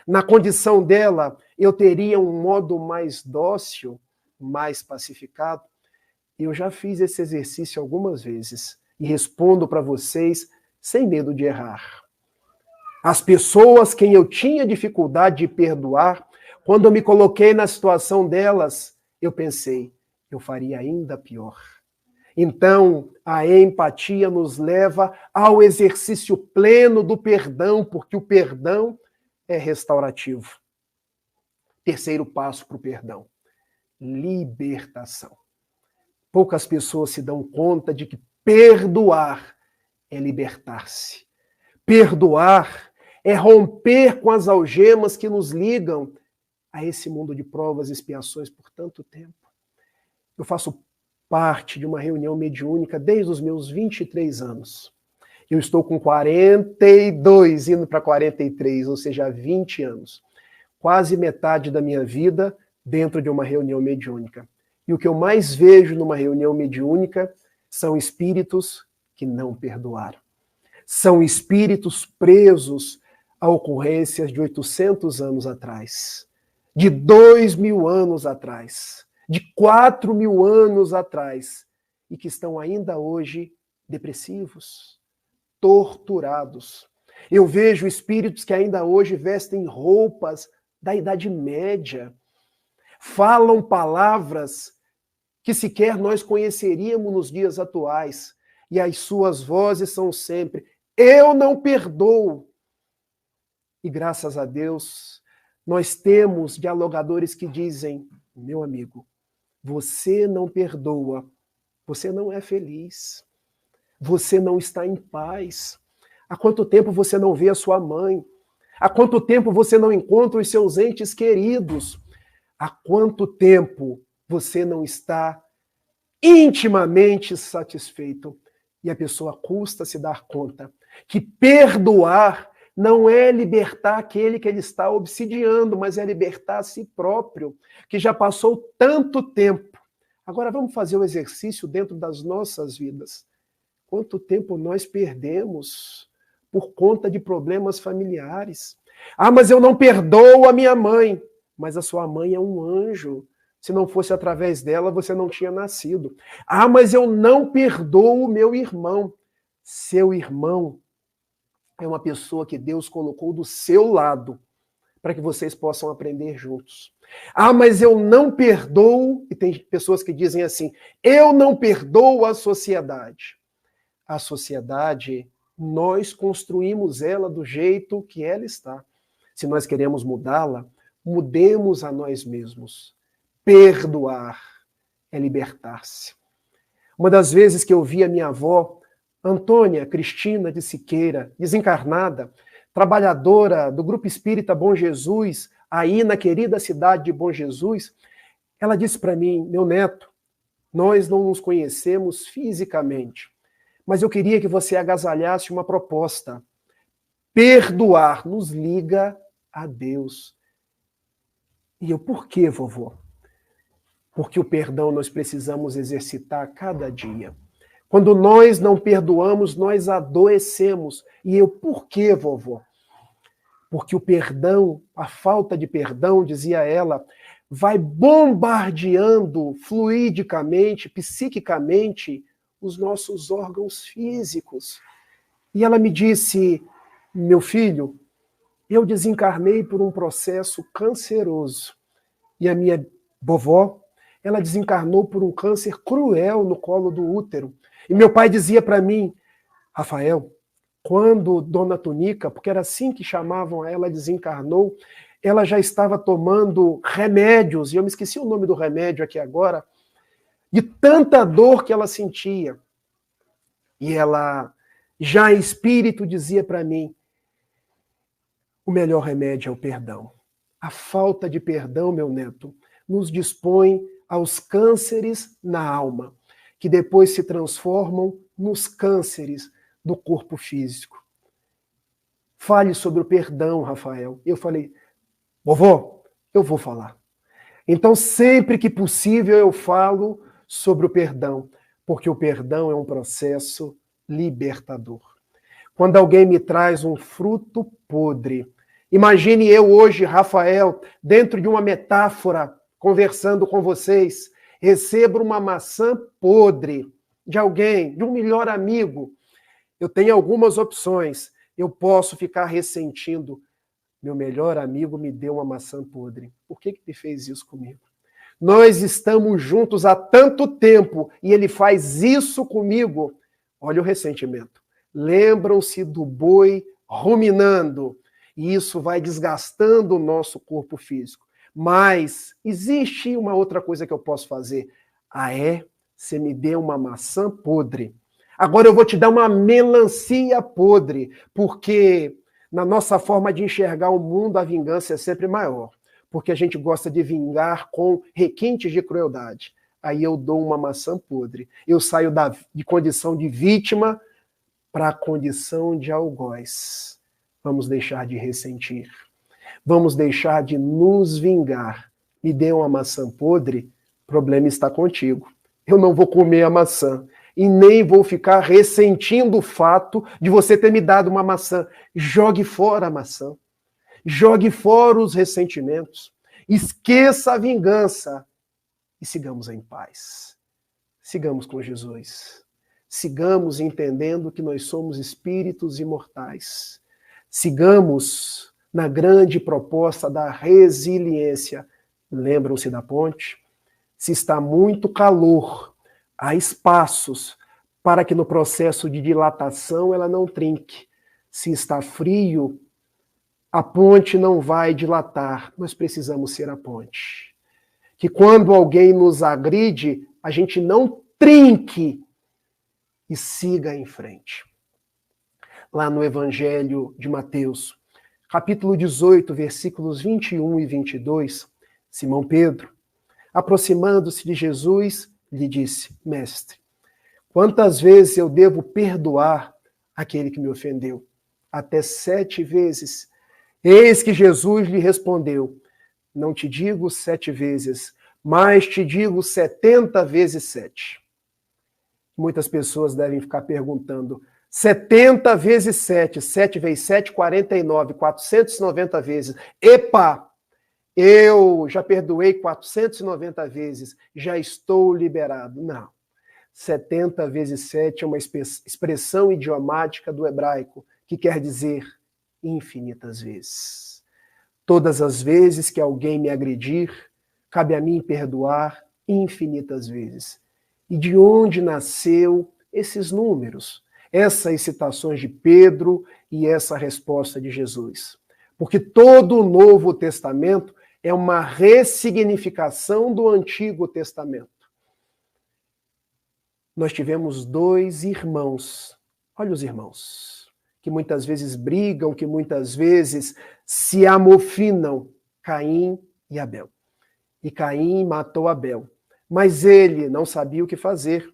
Speaker 3: Na condição dela, eu teria um modo mais dócil, mais pacificado? Eu já fiz esse exercício algumas vezes e respondo para vocês sem medo de errar. As pessoas quem eu tinha dificuldade de perdoar, quando eu me coloquei na situação delas, eu pensei, eu faria ainda pior. Então, a empatia nos leva ao exercício pleno do perdão, porque o perdão é restaurativo. Terceiro passo para o perdão: libertação. Poucas pessoas se dão conta de que perdoar é libertar-se. Perdoar é romper com as algemas que nos ligam a esse mundo de provas e expiações por tanto tempo. Eu faço parte de uma reunião mediúnica desde os meus 23 anos. Eu estou com 42, indo para 43, ou seja, há 20 anos. Quase metade da minha vida dentro de uma reunião mediúnica. E o que eu mais vejo numa reunião mediúnica são espíritos que não perdoaram. São espíritos presos a ocorrências de 800 anos atrás, de 2.000 anos atrás, de 4.000 anos atrás, e que estão ainda hoje depressivos, torturados. Eu vejo espíritos que ainda hoje vestem roupas da Idade Média, falam palavras que sequer nós conheceríamos nos dias atuais, e as suas vozes são sempre: eu não perdoo. E graças a Deus, nós temos dialogadores que dizem: meu amigo, você não perdoa, você não é feliz, você não está em paz. Há quanto tempo você não vê a sua mãe? Há quanto tempo você não encontra os seus entes queridos? Há quanto tempo você não está intimamente satisfeito? E a pessoa custa se dar conta que perdoar não é libertar aquele que ele está obsidiando, mas é libertar a si próprio, que já passou tanto tempo. Agora vamos fazer o exercício dentro das nossas vidas. Quanto tempo nós perdemos por conta de problemas familiares? Ah, mas eu não perdoo a minha mãe. Mas a sua mãe é um anjo. Se não fosse através dela, você não tinha nascido. Ah, mas eu não perdoo o meu irmão. Seu irmão é uma pessoa que Deus colocou do seu lado para que vocês possam aprender juntos. Ah, mas eu não perdoo, e tem pessoas que dizem assim, eu não perdoo a sociedade. A sociedade, nós construímos ela do jeito que ela está. Se nós queremos mudá-la, mudemos a nós mesmos. Perdoar é libertar-se. Uma das vezes que eu vi a minha avó, Antônia Cristina de Siqueira, desencarnada, trabalhadora do Grupo Espírita Bom Jesus, aí na querida cidade de Bom Jesus, ela disse para mim: meu neto, nós não nos conhecemos fisicamente, mas eu queria que você agasalhasse uma proposta. Perdoar nos liga a Deus. E eu, por quê, vovó? Porque o perdão nós precisamos exercitar a cada dia. Quando nós não perdoamos, nós adoecemos. E eu, por quê, vovó? Porque o perdão, a falta de perdão, dizia ela, vai bombardeando fluidicamente, psiquicamente, os nossos órgãos físicos. E ela me disse: meu filho, eu desencarnei por um processo canceroso. E a minha vovó, ela desencarnou por um câncer cruel no colo do útero. E meu pai dizia para mim: Rafael, quando Dona Tunica, porque era assim que chamavam ela, desencarnou, ela já estava tomando remédios, e eu me esqueci o nome do remédio aqui agora, de tanta dor que ela sentia. E ela, já em espírito, dizia para mim: o melhor remédio é o perdão. A falta de perdão, meu neto, nos dispõe aos cânceres na alma, que depois se transformam nos cânceres do corpo físico. Fale sobre o perdão, Rafael. Eu falei: vovó, eu vou falar. Então, sempre que possível, eu falo sobre o perdão, porque o perdão é um processo libertador. Quando alguém me traz um fruto podre, imagine eu hoje, Rafael, dentro de uma metáfora, conversando com vocês, recebo uma maçã podre de alguém, de um melhor amigo. Eu tenho algumas opções. Eu posso ficar ressentindo. Meu melhor amigo me deu uma maçã podre. Por que ele fez isso comigo? Nós estamos juntos há tanto tempo e ele faz isso comigo. Olha o ressentimento. Lembram-se do boi ruminando. E isso vai desgastando o nosso corpo físico. Mas existe uma outra coisa que eu posso fazer. Ah, é? Você me deu uma maçã podre. Agora eu vou te dar uma melancia podre, porque na nossa forma de enxergar o mundo, a vingança é sempre maior, porque a gente gosta de vingar com requintes de crueldade. Aí eu dou uma maçã podre. Eu saio de condição de vítima para a condição de algoz. Vamos deixar de ressentir. Vamos deixar de nos vingar. me dê uma maçã podre, o problema está contigo. Eu não vou comer a maçã e nem vou ficar ressentindo o fato de você ter me dado uma maçã. Jogue fora a maçã. Jogue fora os ressentimentos. Esqueça a vingança e sigamos em paz. Sigamos com Jesus. Sigamos entendendo que nós somos espíritos imortais. Sigamos na grande proposta da resiliência. Lembram-se da ponte? Se está muito calor, há espaços para que no processo de dilatação ela não trinque. Se está frio, a ponte não vai dilatar. Nós precisamos ser a ponte. Que quando alguém nos agride, a gente não trinque e siga em frente. Lá no Evangelho de Mateus, capítulo 18, versículos 21 e 22, Simão Pedro, aproximando-se de Jesus, lhe disse: Mestre, quantas vezes eu devo perdoar aquele que me ofendeu? Até 7 vezes. Eis que Jesus lhe respondeu: não te digo 7 vezes, mas te digo 70 vezes 7. Muitas pessoas devem ficar perguntando: 70 vezes 7, 7 vezes 7, 49, 490 vezes. Epa! Eu já perdoei 490 vezes, já estou liberado. Não. 70 vezes 7 é uma expressão idiomática do hebraico, que quer dizer infinitas vezes. Todas as vezes que alguém me agredir, cabe a mim perdoar infinitas vezes. E de onde nasceu esses números, essas citações de Pedro e essa resposta de Jesus? Porque todo o Novo Testamento é uma ressignificação do Antigo Testamento. Nós tivemos 2 irmãos, olha os irmãos, que muitas vezes brigam, que muitas vezes se amofinam, Caim e Abel. E Caim matou Abel, mas ele não sabia o que fazer.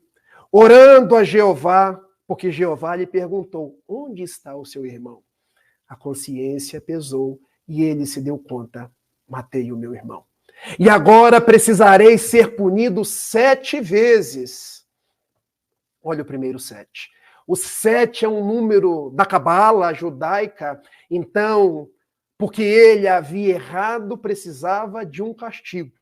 Speaker 3: Orando a Jeová, porque Jeová lhe perguntou: onde está o seu irmão? A consciência pesou e ele se deu conta: matei o meu irmão. E agora precisarei ser punido 7 vezes. Olha o primeiro 7. O 7 é um número da cabala judaica, então, porque ele havia errado, precisava de um castigo.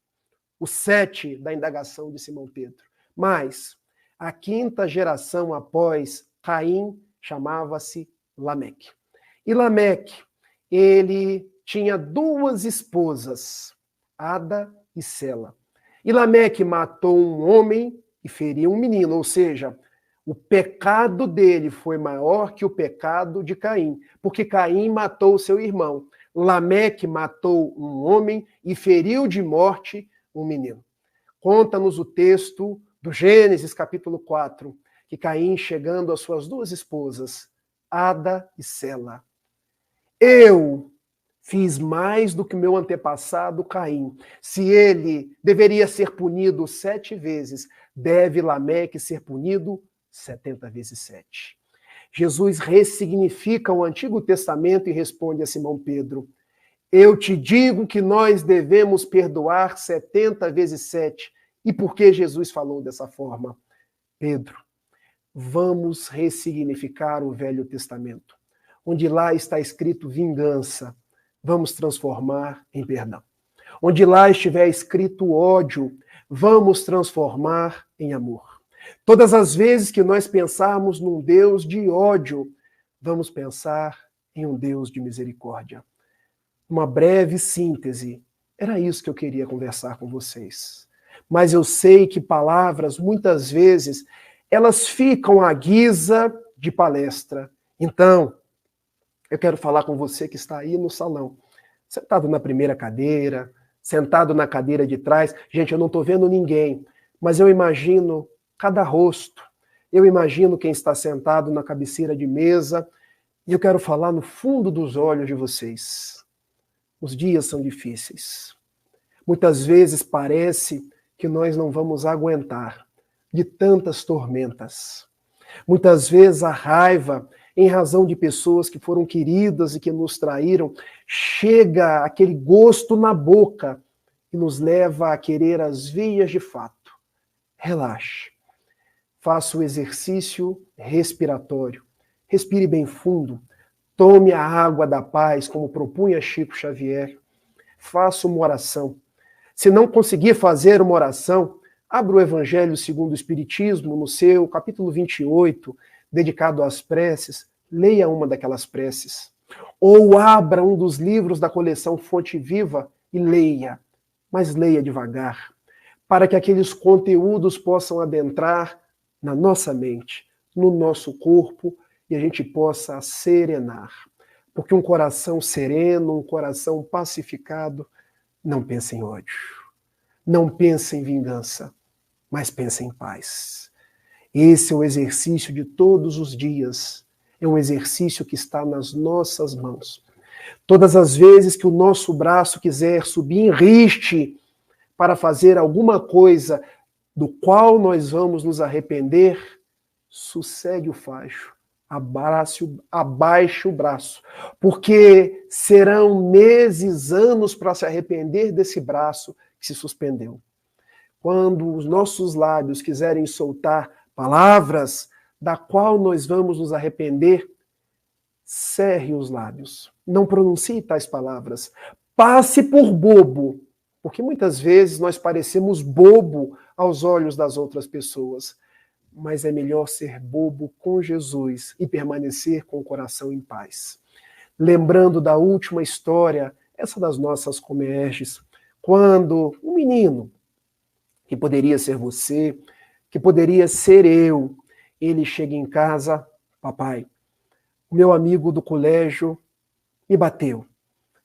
Speaker 3: O 7 da indagação de Simão Pedro. Mas a 5ª geração após Caim chamava-se Lameque. E Lameque, ele tinha 2 esposas, Ada e Sela. E Lameque matou um homem e feriu um menino, ou seja, o pecado dele foi maior que o pecado de Caim, porque Caim matou seu irmão. Lameque matou um homem e feriu de morte um menino. Conta-nos o texto do Gênesis, capítulo 4, que Caim, chegando às suas 2 esposas, Ada e Sela: eu fiz mais do que meu antepassado Caim. Se ele deveria ser punido 7 vezes, deve Lameque ser punido 70 vezes 7. Jesus ressignifica o Antigo Testamento e responde a Simão Pedro: eu te digo que nós devemos perdoar 70 vezes 7. E por que Jesus falou dessa forma? Pedro, vamos ressignificar o Velho Testamento. Onde lá está escrito vingança, vamos transformar em perdão. Onde lá estiver escrito ódio, vamos transformar em amor. Todas as vezes que nós pensarmos num Deus de ódio, vamos pensar em um Deus de misericórdia. Uma breve síntese. Era isso que eu queria conversar com vocês. Mas eu sei que palavras, muitas vezes, elas ficam à guisa de palestra. Então, eu quero falar com você que está aí no salão, sentado na primeira cadeira, sentado na cadeira de trás. Gente, eu não estou vendo ninguém, mas eu imagino cada rosto. Eu imagino quem está sentado na cabeceira de mesa, e eu quero falar no fundo dos olhos de vocês. Os dias são difíceis. Muitas vezes parece que nós não vamos aguentar de tantas tormentas. Muitas vezes a raiva, em razão de pessoas que foram queridas e que nos traíram, chega aquele gosto na boca que nos leva a querer as vias de fato. Relaxe. Faça o exercício respiratório. Respire bem fundo. Tome a água da paz, como propunha Chico Xavier. Faça uma oração. Se não conseguir fazer uma oração, abra o Evangelho segundo o Espiritismo, no seu capítulo 28, dedicado às preces, leia uma daquelas preces. Ou abra um dos livros da coleção Fonte Viva e leia, mas leia devagar, para que aqueles conteúdos possam adentrar na nossa mente, no nosso corpo, e a gente possa serenar. Porque um coração sereno, um coração pacificado, não pensa em ódio, não pensa em vingança, mas pensa em paz. Esse é o exercício de todos os dias, é um exercício que está nas nossas mãos. Todas as vezes que o nosso braço quiser subir em riste para fazer alguma coisa do qual nós vamos nos arrepender, sossegue o facho, abaixe o braço, porque serão meses, anos para se arrepender desse braço que se suspendeu. Quando os nossos lábios quiserem soltar palavras da qual nós vamos nos arrepender, cerre os lábios. Não pronuncie tais palavras. Passe por bobo, porque muitas vezes nós parecemos bobo aos olhos das outras pessoas. Mas é melhor ser bobo com Jesus e permanecer com o coração em paz. Lembrando da última história, essa das nossas Comerges, quando um menino, que poderia ser você, que poderia ser eu, ele chega em casa, papai, o meu amigo do colégio me bateu,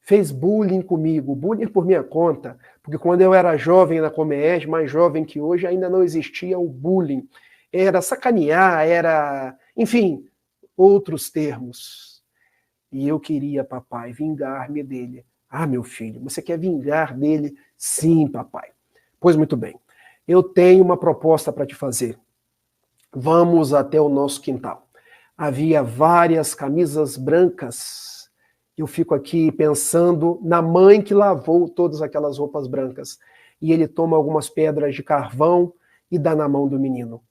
Speaker 3: fez bullying comigo, bullying por minha conta, porque quando eu era jovem na Comerge, mais jovem que hoje, ainda não existia o bullying. Era sacanear, era, enfim, outros termos. E eu queria, papai, vingar-me dele. Ah, meu filho, você quer vingar dele? Sim, papai. Pois muito bem. Eu tenho uma proposta para te fazer. Vamos até o nosso quintal. Havia várias camisas brancas. Eu fico aqui pensando na mãe que lavou todas aquelas roupas brancas. E ele toma algumas pedras de carvão e dá na mão do menino.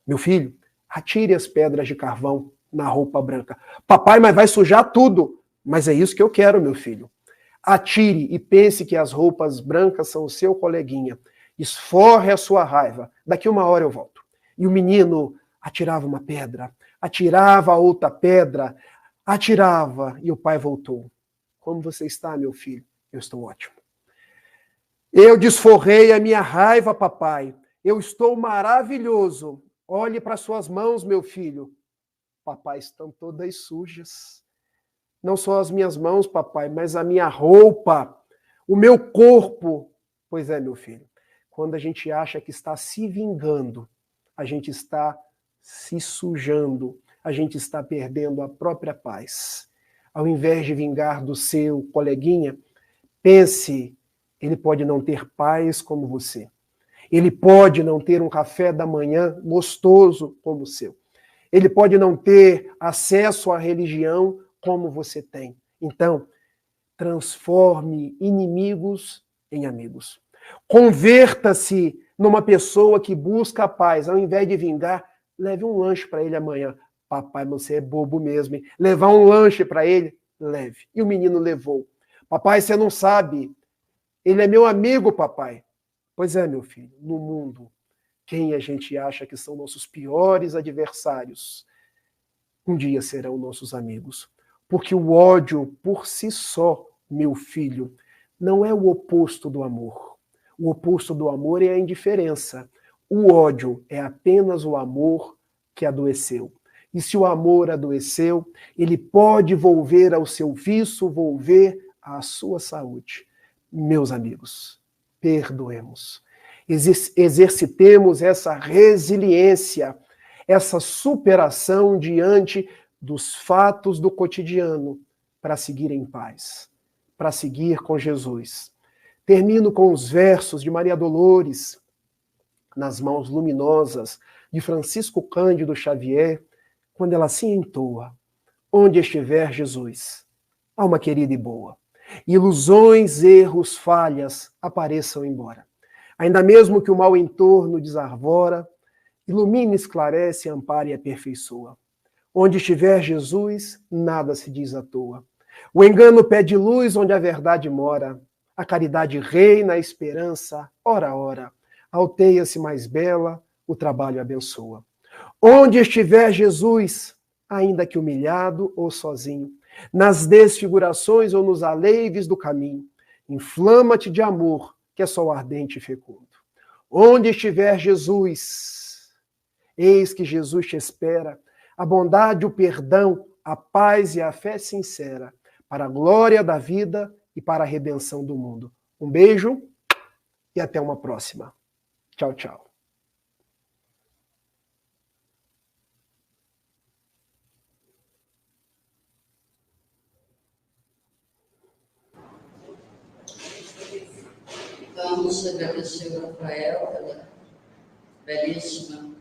Speaker 3: Meu filho, atire as pedras de carvão na roupa branca. Papai, mas vai sujar tudo. Mas é isso que eu quero, meu filho. Atire e pense que as roupas brancas são o seu coleguinha. Esforre a sua raiva. Daqui uma hora eu volto. E o menino atirava uma pedra, atirava outra pedra, atirava, e o pai voltou. Como você está, meu filho? Eu estou ótimo. Eu desforrei a minha raiva, papai. Eu estou maravilhoso. Olhe para suas mãos, meu filho. Papai, estão todas sujas. Não só as minhas mãos, papai, mas a minha roupa, o meu corpo. Pois é, meu filho. Quando a gente acha que está se vingando, a gente está se sujando, a gente está perdendo a própria paz. Ao invés de vingar do seu coleguinha, pense, ele pode não ter paz como você. Ele pode não ter um café da manhã gostoso como o seu. Ele pode não ter acesso à religião como você tem. Então, transforme inimigos em amigos. Converta-se numa pessoa que busca a paz. Ao invés de vingar, leve um lanche para ele amanhã. Papai, você é bobo mesmo, hein? Levar um lanche para ele? Leve. E o menino levou. Papai, você não sabe. Ele é meu amigo, papai. Pois é, meu filho, no mundo, quem a gente acha que são nossos piores adversários, um dia serão nossos amigos. Porque o ódio por si só, meu filho, não é o oposto do amor. O oposto do amor é a indiferença. O ódio é apenas o amor que adoeceu. E se o amor adoeceu, ele pode volver ao seu vício, volver à sua saúde. Meus amigos, perdoemos. Exercitemos essa resiliência, essa superação diante dos fatos do cotidiano para seguir em paz, para seguir com Jesus. Termino com os versos de Maria Dolores, nas mãos luminosas de Francisco Cândido Xavier, quando ela assim entoa: onde estiver Jesus, alma querida e boa, Ilusões, erros, falhas apareçam embora. Ainda mesmo que o mal em torno desarvora, ilumina, esclarece, ampara e aperfeiçoa. Onde estiver Jesus, nada se diz à toa. O engano pede luz onde a verdade mora. A caridade reina, a esperança, ora, ora. Alteia-se mais bela, o trabalho abençoa. Onde estiver Jesus, ainda que humilhado ou sozinho, nas desfigurações ou nos aleives do caminho, inflama-te de amor, que é sol ardente e fecundo. Onde estiver Jesus, eis que Jesus te espera, a bondade, o perdão, a paz e a fé sincera, para a glória da vida e para a redenção do mundo. Um beijo e até uma próxima. Tchau, tchau.
Speaker 1: Vamos agradecer ao Rafael pela belíssima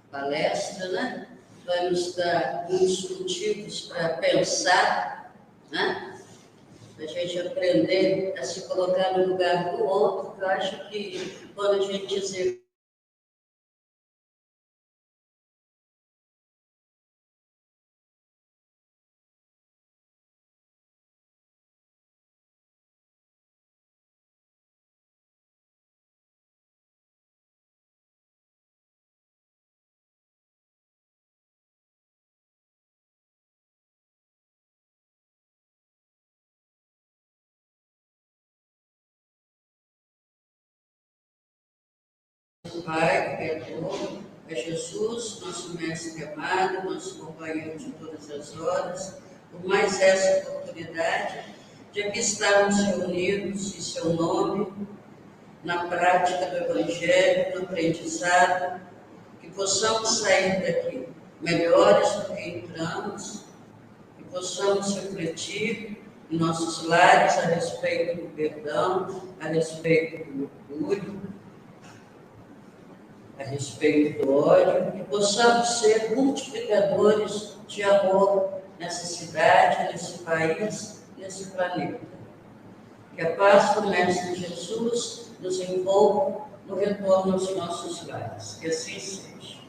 Speaker 1: palestra, né? Vai nos dar muitos motivos para pensar, né? Para a gente aprender a se colocar no lugar do outro. Eu acho que quando a gente dizer Pai, Criador, é Jesus, nosso Mestre amado, nosso companheiro de todas as horas, por mais essa oportunidade de aqui estarmos reunidos em seu nome, na prática do Evangelho, no aprendizado, que possamos sair daqui melhores do que entramos, que possamos refletir em nossos lares a respeito do perdão, a respeito do orgulho, a respeito do ódio, que possamos ser multiplicadores de amor nessa cidade, nesse país, nesse planeta. Que a paz do Mestre Jesus nos envolva no retorno aos nossos lares. Que assim seja.